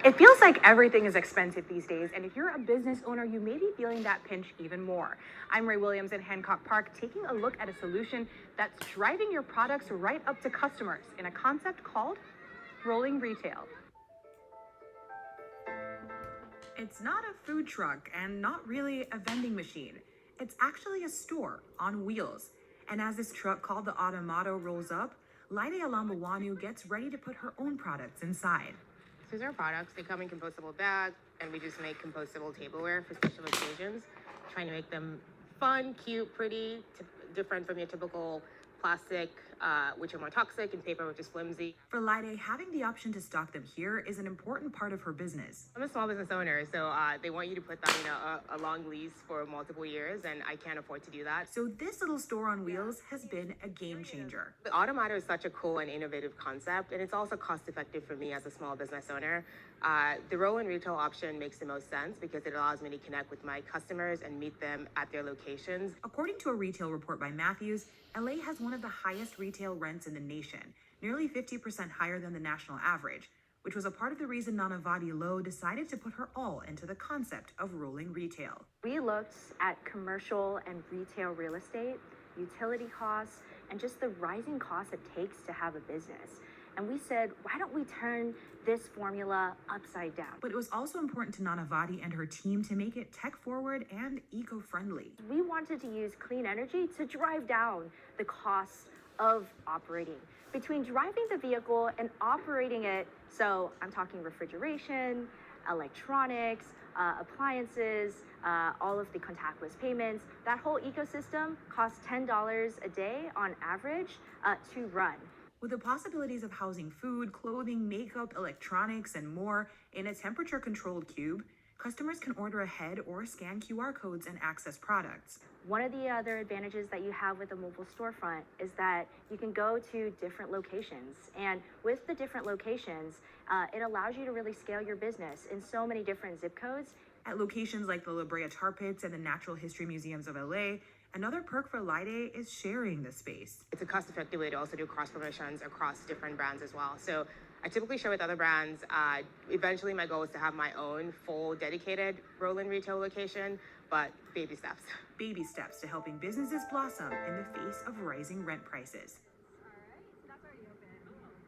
It feels like everything is expensive these days, and if you're a business owner, you may be feeling that pinch even more. I'm Ray Williams in Hancock Park, taking a look at a solution that's driving your products right up to customers in a concept called rolling retail. It's not a food truck and not really a vending machine. It's actually a store on wheels. And as this truck called the Automato rolls up, Laide Alambawanu gets ready to put her own products inside. These are products. They come in compostable bags, and we just make compostable tableware for special occasions, trying to make them fun, cute, pretty, different from your typical plastic, which are more toxic, and paper, which is flimsy. For Laide, having the option to stock them here is an important part of her business. I'm a small business owner, so they want you to put that in a long lease for multiple years, and I can't afford to do that. So this little store on wheels has been a game changer. The Automato is such a cool and innovative concept, and it's also cost effective for me as a small business owner. The roll and retail option makes the most sense because it allows me to connect with my customers and meet them at their locations. According to a retail report by Matthews, LA has one of the highest retail rents in the nation, nearly 50% higher than the national average, which was a part of the reason Nanavati Lowe decided to put her all into the concept of rolling retail. We looked at commercial and retail real estate, utility costs, and just the rising costs it takes to have a business. And we said, why don't we turn this formula upside down? But it was also important to Nanavati and her team to make it tech-forward and eco-friendly. We wanted to use clean energy to drive down the costs of operating. Between driving the vehicle and operating it, so I'm talking refrigeration, electronics, appliances, all of the contactless payments, that whole ecosystem costs $10 a day on average to run. With the possibilities of housing food, clothing, makeup, electronics, and more in a temperature-controlled cube, customers can order ahead or scan QR codes and access products. One of the other advantages that you have with a mobile storefront is that you can go to different locations. And with the different locations, it allows you to really scale your business in so many different zip codes. At locations like the La Brea Tar Pits and the Natural History Museums of LA, another perk for Laide is sharing the space. It's a cost-effective way to also do cross-promotions across different brands as well. So I typically share with other brands. Eventually, my goal is to have my own full dedicated roll-in retail location, but baby steps. Baby steps to helping businesses blossom in the face of rising rent prices.